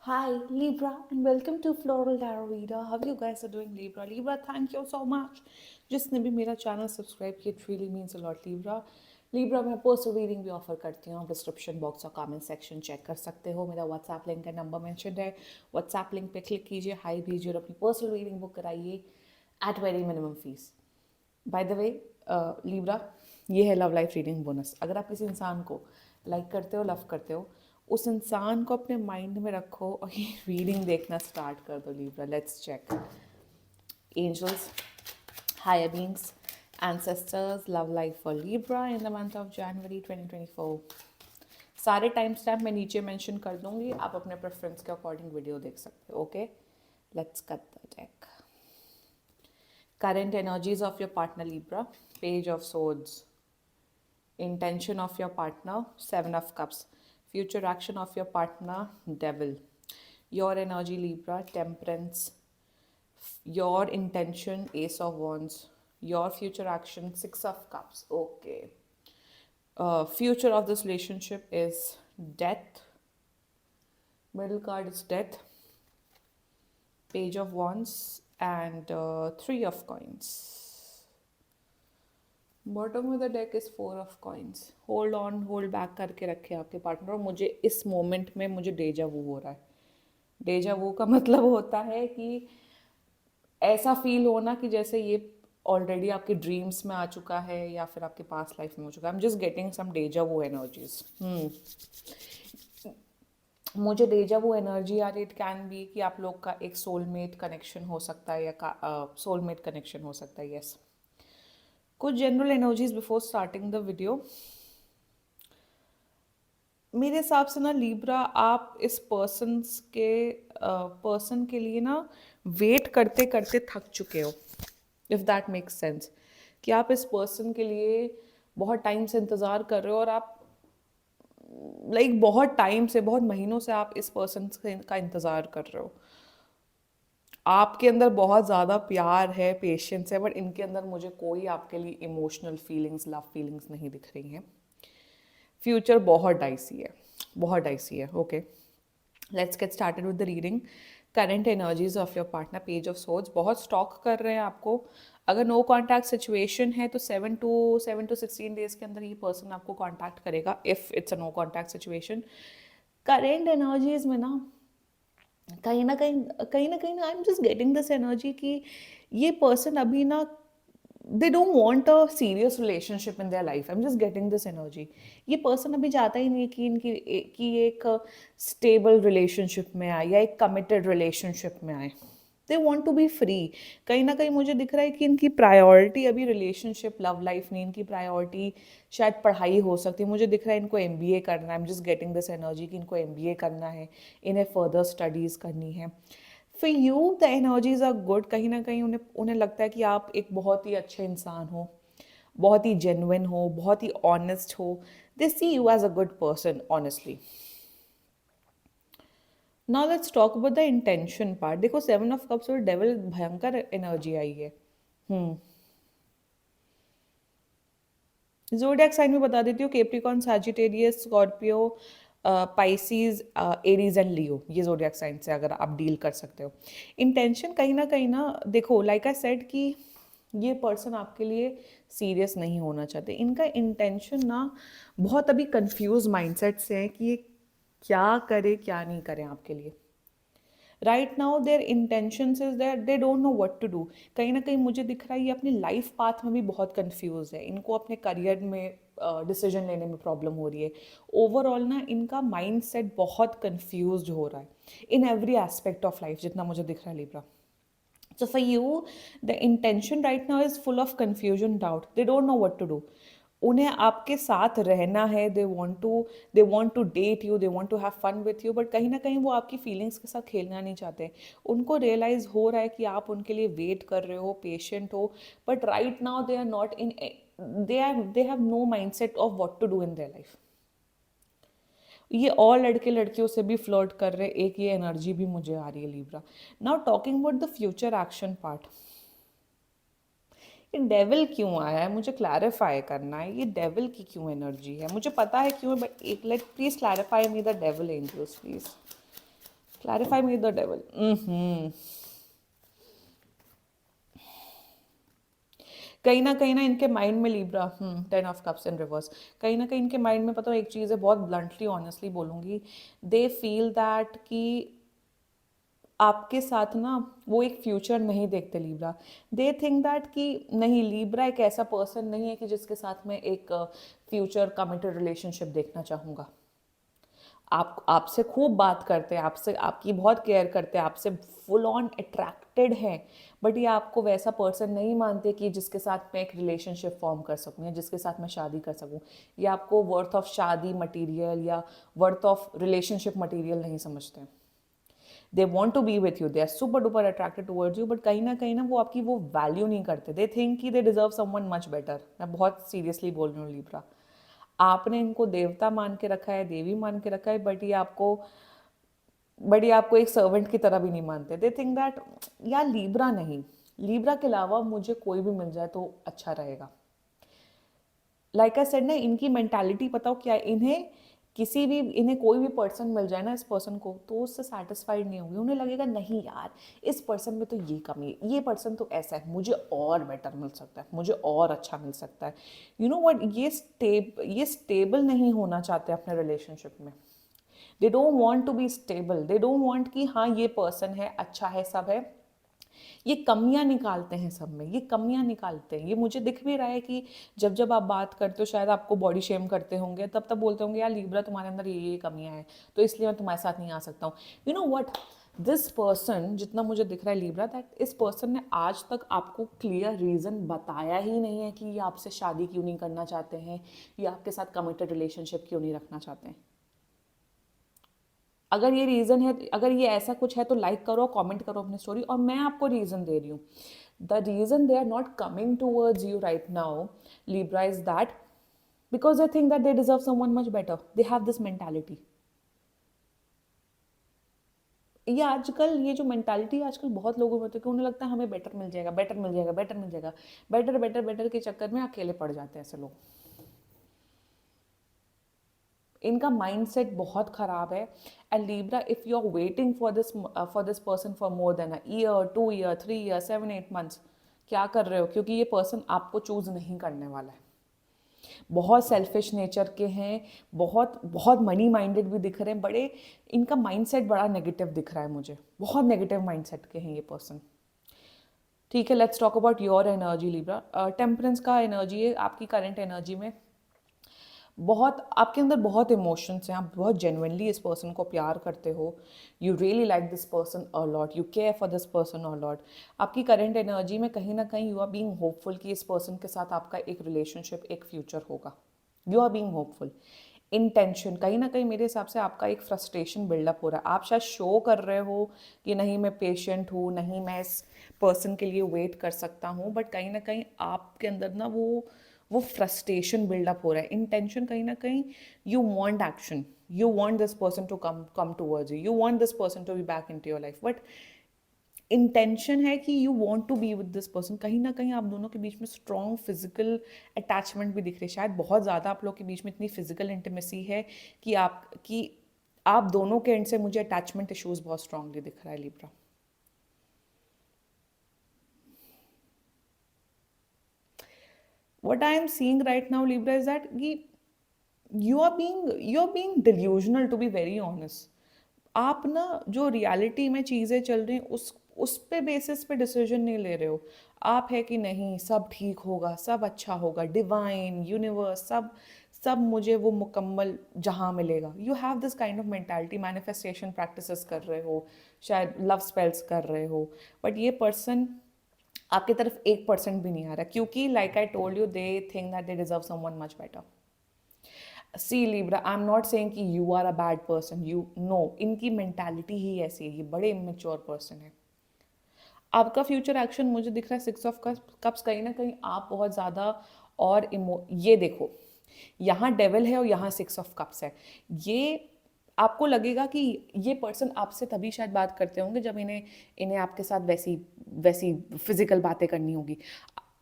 Hi, Libra, and welcome to Floral Tarot Reader. How you guys are doing, Libra? Libra, thank you so much. जिसने भी मेरा channel subscribe किया, it really means a lot, Libra. Libra मैं personal reading भी offer करती हूँ. आप description box और कमेंट सेक्शन चेक कर सकते हो. मेरा व्हाट्सएप लिंक का नंबर मेंशन है. व्हाट्सएप लिंक पे क्लिक कीजिए, हाई भेजिए और अपनी पर्सनल रीडिंग बुक कराइए at very minimum fees. By the way, Libra, ये है लव लाइफ रीडिंग बोनस. अगर आप किसी इंसान को लाइक करते हो, लव करते हो, उस इंसान को अपने माइंड में रखो और ये रीडिंग देखना स्टार्ट कर दो. Libra, let's check. Angels, higher beings, ancestors, love life for Libra in the month of January 2024. सारे टाइम स्टैम्प मैं नीचे मेंशन कर दूंगी. आप अपने प्रेफरेंस के अकॉर्डिंग वीडियो देख सकते हो. Okay, let's cut the deck. Current energies of your partner, Libra. Page of Swords. Intention of your partner, Seven of Cups. Future action of your partner, Devil. Your energy, Libra, Temperance. Your intention, Ace of Wands. Your future action, Six of Cups. Okay. Future of this relationship is Death. Middle card is Death. Page of Wands and Three of Coins. Bottom of the deck is four of coins. Hold on, hold back करके रखे आपके partner. और मुझे इस moment में मुझे डेजा वू हो रहा है. डेजा वू का मतलब होता है कि ऐसा फील होना कि जैसे ये ऑलरेडी आपके ड्रीम्स में आ चुका है या फिर आपके पास लाइफ में हो चुका है. I am just getting some deja vu energies. मुझे डेजा वो एनर्जी आ रही. इट कैन बी कि आप लोग का एक सोलमेट कनेक्शन हो सकता है या सोलमेट कनेक्शन हो सकता है. यस, कुछ general energies before starting the video. मेरे हिसाब से ना लीब्रा, आप इस पर्सन के लिए ना वेट करते करते थक चुके हो. इफ़ दैट मेक्स सेंस, कि आप इस पर्सन के लिए बहुत टाइम से इंतज़ार कर रहे हो और आप बहुत टाइम से, बहुत महीनों से आप इस पर्सन का इंतज़ार कर रहे हो. आपके अंदर बहुत ज़्यादा प्यार है, पेशेंस है, बट इनके अंदर मुझे कोई आपके लिए इमोशनल फीलिंग्स, लव फीलिंग्स नहीं दिख रही हैं. फ्यूचर बहुत डाइसी है, बहुत डाइसी है. Okay, let's get started with the reading. Current energies of your partner, page of swords. बहुत स्टॉक कर रहे हैं आपको. अगर नो कॉन्टैक्ट सिचुएशन है तो 7 to 16 डेज के अंदर ये पर्सन आपको कॉन्टैक्ट करेगा. If it's a no contact situation. Current energies में ना कहीं ना कहीं I am just getting this energy कि ये पर्सन अभी ना, they don't want a serious relationship in their life. I'm just getting this energy. ये पर्सन अभी चाहता ही नहीं कि कि एक स्टेबल रिलेशनशिप में आए या एक कमिटेड रिलेशनशिप में आए. They want to be free. कहीं ना कहीं मुझे दिख रहा है कि इनकी प्रायोरिटी अभी रिलेशनशिप, लव लाइफ नहीं. इनकी प्रायोरिटी शायद पढ़ाई हो सकती है. मुझे दिख रहा है इनको MBA करना है. I am just getting this energy कि इनको MBA करना है, इन्हें फर्दर स्टडीज़ करनी है. For you the energies are good. कहीं ना कहीं उन्हें उन्हें लगता है कि आप एक बहुत ही अच्छे इंसान हो, बहुत ही जेन्युइन हो, बहुत ही ऑनेस्ट हो. They see you as a good person, honestly. Now let's talk about the intention part. देखो, 7 of Cups और डेविल, भयंकर एनर्जी आई है. ज़ोडिएक साइन में बता देती हूँ. Capricorn, Sagittarius, Scorpio, Pisces, Aries and Leo. ये ज़ोडिएक साइन से अगर आप डील कर सकते हो. इंटेंशन कहीं ना देखो, लाइक आई सेड कि ये पर्सन आपके लिए सीरियस नहीं होना चाहते. इनका इंटेंशन ना बहुत अभी कंफ्यूज माइंडसेट से है कि ये क्या करे क्या नहीं करे आपके लिए. Right now their intentions is that they don't know what to do. कहीं ना कहीं मुझे दिख रहा है ये अपनी लाइफ पाथ में भी बहुत कंफ्यूज है. इनको अपने करियर में डिसीजन लेने में प्रॉब्लम हो रही है. ओवरऑल ना इनका माइंड सेट बहुत कंफ्यूज हो रहा है in every aspect of life, जितना मुझे दिख रहा है Libra. So for you, the intention right now is full of confusion, doubt. They don't know what to do. उन्हें आपके साथ रहना है. They want to date you, they want to have fun with you, but कहीं ना कहीं वो आपकी फीलिंग्स के साथ खेलना नहीं चाहते. उनको रियलाइज हो रहा है कि आप उनके लिए वेट कर रहे हो, पेशेंट हो, but right now they are not in, they have no mind set of what to do in their life. ये और लड़के लड़कियों से भी फ्लर्ट कर रहे. एक ये एनर्जी भी मुझे आ रही है Libra. Now talking about the future action part. ये डेविल क्यों आया है, मुझे क्लैरिफाई करना है. ये डेविल की क्यों एनर्जी है, मुझे पता है क्यों, बट एक let please clarify me the devil angels, please clarify me the devil. कहीं ना इनके माइंड में Libra, 10 of cups in reverse, कहीं ना कहीं इनके माइंड में, पता है एक चीज़ है, बहुत ब्लंटली ऑनेस्टली बोलूँगी, दे फील दैट कि आपके साथ ना वो एक फ्यूचर नहीं देखते लिब्रा। दे थिंक दैट कि नहीं, लिब्रा एक ऐसा पर्सन नहीं है कि जिसके साथ मैं एक फ्यूचर कमिटेड रिलेशनशिप देखना चाहूँगा। आपसे खूब बात करते हैं, आपसे आपकी बहुत केयर करते हैं, आपसे फुल ऑन अट्रैक्टेड हैं, बट ये आपको वैसा पर्सन नहीं मानते कि जिसके साथ मैं एक रिलेशनशिप फॉर्म कर सकूँ या जिसके साथ मैं शादी कर सकूँ। ये आपको वर्थ ऑफ शादी मटेरियल या वर्थ ऑफ रिलेशनशिप मटेरियल नहीं समझते। They want to be with you, they are super duper attracted towards you, but कहीं ना वो आपकी वो वैल्यू नहीं करते। दे थिंक कि दे डिजर्व समवन मच बेटर। मैं बहुत सीरियसली बोल रही हूँ लिब्रा। आपने इनको देवता मान के रखा है, देवी मान के रखा है, बट ये आपको एक सर्वेंट की तरह भी नहीं मानते। दे थिंक दैट यार लिब्रा नहीं, लिब्रा के अलावा मुझे कोई भी मिल जाए तो अच्छा रहेगा। लाइक आई सेड ना, इनकी मेंटालिटी पता हो क्या है, इन्हें कोई भी पर्सन मिल जाए ना, इस पर्सन को, तो उससे सेटिस्फाइड नहीं होंगे। उन्हें लगेगा नहीं यार, इस पर्सन में तो ये कमी है, ये पर्सन तो ऐसा है, मुझे और बेटर मिल सकता है, मुझे और अच्छा मिल सकता है। यू नो व्हाट, ये स्टेबल नहीं होना चाहते अपने रिलेशनशिप में। They don't want to be stable, they don't want कि हाँ ये पर्सन है, अच्छा है, सब है। ये कमियां निकालते हैं सब में, ये कमियां निकालते हैं। ये मुझे दिख भी रहा है कि जब जब आप बात करते हो, शायद आपको बॉडी शेम करते होंगे, तब तब बोलते होंगे यार लिब्रा तुम्हारे अंदर ये कमियां हैं, तो इसलिए मैं तुम्हारे साथ नहीं आ सकता हूँ। You know what, this person, जितना मुझे दिख रहा है लिब्रा, दैट इस पर्सन ने आज तक आपको क्लियर रीज़न बताया ही नहीं है कि ये आपसे शादी क्यों नहीं करना चाहते हैं, या आपके साथ कमिटेड रिलेशनशिप क्यों नहीं रखना चाहते हैं। अगर ये रीज़न है, अगर ये ऐसा कुछ है, तो लाइक करो, कमेंट करो अपनी स्टोरी, और मैं आपको रीज़न दे रही हूँ। The reason they are not coming towards you right now, Libra, is that because they think that they deserve someone much better. They have this mentality. ये जो मेंटालिटी आजकल बहुत लोगों में होती है कि उन्हें लगता है हमें बेटर मिल जाएगा, बेटर मिल जाएगा, बेटर मिल जाएगा, बेटर बेटर बेटर के चक्कर में अकेले पड़ जाते हैं ऐसे लोग। इनका माइंडसेट बहुत ख़राब है। And Libra, if you are waiting for this person for more than a year, 2 year, 3 year, 7-8 months, क्या कर रहे हो? क्योंकि ये पर्सन आपको चूज़ नहीं करने वाला है। बहुत सेल्फिश नेचर के हैं, बहुत बहुत मनी माइंडेड भी दिख रहे हैं, बड़े, इनका माइंडसेट बड़ा नेगेटिव दिख रहा है मुझे, बहुत नेगेटिव माइंडसेट के हैं ये पर्सन। ठीक है, let's talk about your energy Libra. Temperance का एनर्जी है आपकी करंट एनर्जी में। बहुत आपके अंदर बहुत इमोशंस हैं, आप बहुत जेन्युइनली इस पर्सन को प्यार करते हो। You really like this person a lot, you care for this person a lot. आपकी करंट एनर्जी में कहीं ना कहीं यू आर बीइंग होपफुल कि इस पर्सन के साथ आपका एक रिलेशनशिप, एक फ्यूचर होगा। You are being hopeful. Intention, कहीं ना कहीं मेरे हिसाब से आपका एक फ्रस्ट्रेशन बिल्डअप हो रहा है। आप शायद शो कर रहे हो कि नहीं मैं पेशेंट हूँ, नहीं मैं इस पर्सन के लिए वेट कर सकता हूँ, बट कहीं ना कहीं आपके अंदर ना वो फ्रस्ट्रेशन बिल्डअप हो रहा है। इंटेंशन कहीं ना कहीं, you want action, you want this person to come towards you, you want this person to be back into your life, but intention है कि you want to be with this person. कहीं ना कहीं आप दोनों के बीच में स्ट्रॉन्ग फिजिकल अटैचमेंट भी दिख रही है, शायद बहुत ज़्यादा आप लोग के बीच में इतनी फिजिकल इंटीमेसी है कि आप दोनों के एंड से मुझे अटैचमेंट इश्यूज बहुत स्ट्रांगली दिख रहा है Libra. What I am seeing right now, Libra, is that you are being delusional, to be very honest. आप ना जो रियलिटी में चीज़ें चल रही हैं उस पे बेसिस पे डिसीजन नहीं ले रहे हो। आप है कि नहीं सब ठीक होगा, सब अच्छा होगा, डिवाइन यूनिवर्स, सब सब मुझे वो मुकम्मल जहाँ मिलेगा। You have this kind of mentality, manifestation practices कर रहे हो, शायद लव स्पेल्स कर रहे हो, बट ये पर्सन आपकी तरफ 1% भी नहीं आ रहा, क्योंकि like I told you, they think that they deserve someone much better. See Libra, I am not saying कि you are a bad person, you know, इनकी मेंटालिटी ही ऐसी है, ये बड़े इमेच्योर पर्सन है। आपका फ्यूचर एक्शन मुझे दिख रहा है 6 ऑफ कप्स, कहीं ना कहीं आप बहुत ज़्यादा और ये देखो, यहाँ डेविल है और यहाँ 6 ऑफ कप्स है। ये आपको लगेगा कि ये पर्सन आपसे तभी शायद बात करते होंगे जब इन्हें इन्हें आपके साथ वैसी वैसी फिजिकल बातें करनी होगी।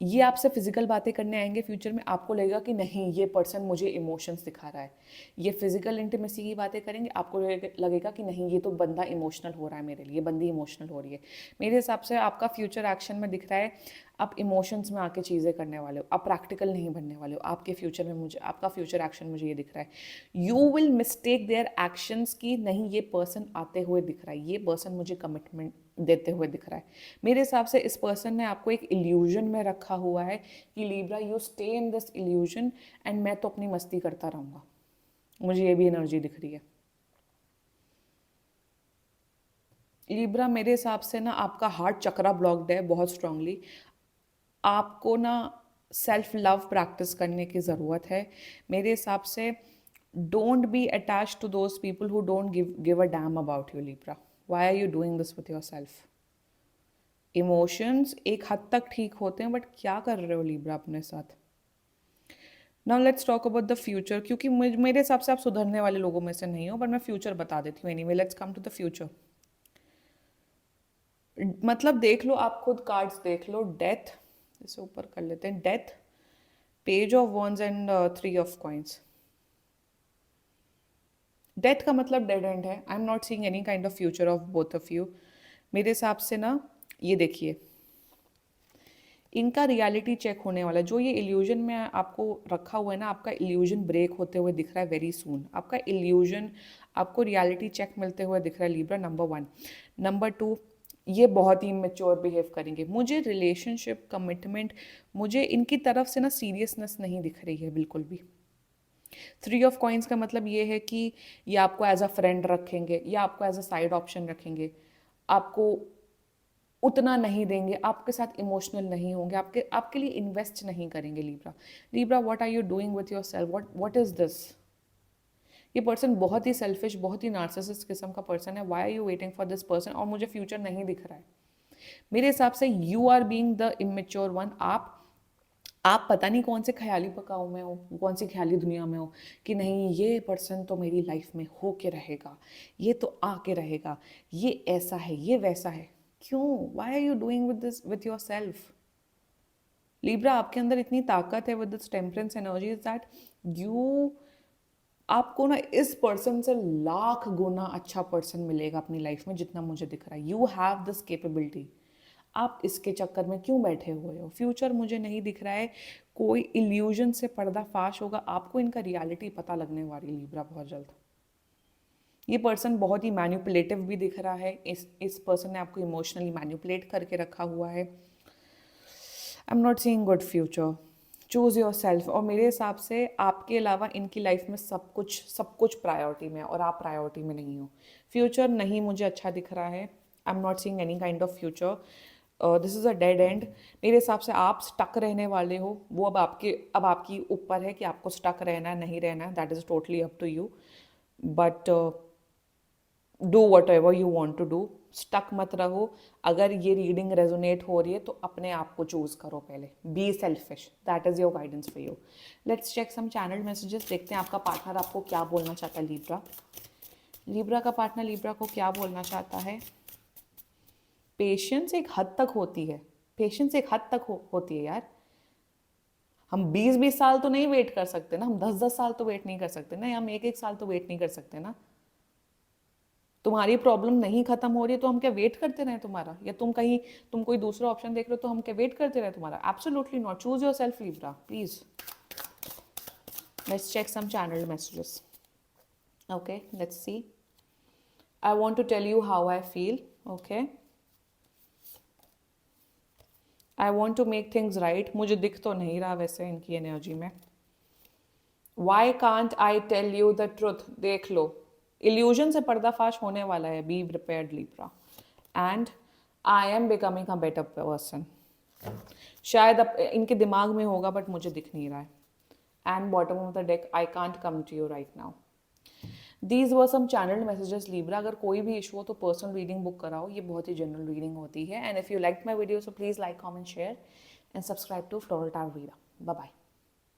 ये आपसे फिजिकल बातें करने आएंगे फ्यूचर में, आपको लगेगा कि नहीं ये पर्सन मुझे इमोशंस दिखा रहा है। ये फिजिकल इंटीमेसी की बातें करेंगे, आपको लगेगा कि नहीं ये तो बंदा इमोशनल हो रहा है मेरे लिए, बंदी इमोशनल हो रही है। मेरे हिसाब से आपका फ्यूचर एक्शन में दिख रहा है आप इमोशंस में आके चीज़ें करने वाले हो, आप प्रैक्टिकल नहीं बनने वाले हो आपके फ्यूचर में। मुझे आपका फ्यूचर एक्शन मुझे ये दिख रहा है, you will mistake their actions की नहीं ये पर्सन आते हुए दिख रहा है, ये पर्सन मुझे कमिटमेंट देते हुए दिख रहा है। मेरे हिसाब से इस पर्सन ने आपको एक इल्यूजन में रखा हुआ है कि Libra you stay in this illusion and मैं तो अपनी मस्ती करता रहूँगा। मुझे ये भी एनर्जी दिख रही है। लीब्रा मेरे हिसाब से ना आपका हार्ट चक्रा ब्लॉक्ड है बहुत स्ट्रांगली। आपको ना सेल्फ लव प्रैक्टिस करने की ज़रूरत है मेरे हिसाब से। Don't be attach to those people who don't give a damn about you Libra. Why are you doing this with your self? Emotions एक हद तक ठीक होते हैं, बट क्या कर रहे हो लीब्रा अपने साथ? Now let's talk about the future, क्योंकि मेरे हिसाब से आप सुधरने वाले लोगों में से नहीं हो, पर मैं फ्यूचर बता देती हूँ anyway. Let's come to the future. मतलब देख लो, आप खुद कार्ड्स देख लो। डेथ, इसे ऊपर कर लेते हैं। Death, page of wands and 3 of coins. Death का मतलब डेड एंड है। I am not seeing any kind of future of both of you. मेरे हिसाब से ना, ये देखिए, इनका रियलिटी चेक होने वाला है। जो ये इल्यूजन में आपको रखा हुआ है ना, आपका इल्यूजन ब्रेक होते हुए दिख रहा है वेरी सून। आपका इल्यूजन, आपको रियलिटी चेक मिलते हुए दिख रहा है लीब्रा, नंबर 1। नंबर 2, ये बहुत ही इमेच्योर बिहेव करेंगे। मुझे रिलेशनशिप, कमिटमेंट, मुझे इनकी तरफ से ना सीरियसनेस नहीं दिख रही है बिल्कुल भी। 3 ऑफ कॉइंस का मतलब ये है कि ये आपको एज अ फ्रेंड रखेंगे या आपको एज अ साइड ऑप्शन रखेंगे। आपको उतना नहीं देंगे, आपके साथ इमोशनल नहीं होंगे, आपके लिए इन्वेस्ट नहीं करेंगे Libra. Libra, what are you doing with your self? What is this? ये पर्सन बहुत ही सेल्फिश, बहुत ही नार्सिसिस्ट किस्म का पर्सन है। Why are you waiting for this person? और मुझे फ्यूचर नहीं दिख रहा है मेरे हिसाब से। You are being the immature one. आप पता नहीं कौन से ख्याली पकाओ में हो, कौन सी ख्याली दुनिया में हो कि नहीं ये पर्सन तो मेरी लाइफ में हो के रहेगा, ये तो आके रहेगा, ये ऐसा है, ये वैसा है। क्यों? Why are you doing with this with your self? Libra, आपके अंदर इतनी ताकत है with this temperance energy is that you, आपको ना इस पर्सन से लाख गुना अच्छा पर्सन मिलेगा अपनी लाइफ में जितना मुझे दिख रहा है। You have this capability. आप इसके चक्कर में क्यों बैठे हुए हो? फ्यूचर मुझे नहीं दिख रहा है। कोई इल्यूजन से पर्दाफाश होगा, आपको इनका रियलिटी पता लगने वाली लीब्रा बहुत जल्द। ये पर्सन बहुत ही मैन्युपुलेटिव भी दिख रहा है। इस पर्सन ने आपको इमोशनली मैन्युपुलेट करके रखा हुआ है। I am not seeing good future. Choose your self. और मेरे हिसाब से आपके अलावा इनकी लाइफ में सब कुछ प्रायोरिटी में है और आप प्रायोरिटी में नहीं हो। फ्यूचर नहीं मुझे अच्छा दिख रहा है। I am not seeing any kind of future. This is a dead and. मेरे हिसाब से आप स्टक रहने वाले हो। वो अब आपकी ऊपर है कि आपको स्टक रहना है नहीं रहना है। That is totally up to you. But do whatever you want to do. Stuck मत रहो। अगर ये रीडिंग रेजोनेट हो रही है तो अपने आप को चूज करो पहले। Be selfish, that is your guidance for you. Let's check some channel messages. देखते हैं आपका पार्टनर आपको क्या बोलना चाहता है लीब्रा। लीब्रा का पार्टनर लीब्रा को क्या बोलना चाहता है? पेशेंस एक हद तक होती है। पेशेंस एक हद तक होती है यार। हम 20-20 साल तो नहीं वेट कर सकते ना, हम 10-10 साल तो वेट नहीं कर सकते ना, हम 1-1 साल तो वेट नहीं कर सकते ना। तुम्हारी प्रॉब्लम नहीं खत्म हो रही है तो हम क्या वेट करते रहे तुम्हारा? या तुम कोई दूसरा ऑप्शन देख रहे हो तो हम क्या वेट करते रहे तुम्हारा? Absolutely not. Choose yourself Libra please. Let's check some channel messages. Okay, let's see. I want to tell you how I feel. Okay, I want to make things right. मुझे दिख तो नहीं रहा वैसे इनकी एनर्जी में। Why can't I tell you the truth? देख लो, इल्यूजन से पर्दाफाश होने वाला है। Be prepared Libra. And I am becoming a better person. शायद अब इनके दिमाग में होगा बट मुझे दिख नहीं रहा है। And bottom of the deck, I can't come to you right now. These were some channel messages Libra. अगर कोई भी इशू हो तो पर्सनल रीडिंग बुक कराओ। ये बहुत ही जनरल रीडिंग होती है। And if you like my video so please like, comment, share and subscribe to floral tower Veera. Bye bye.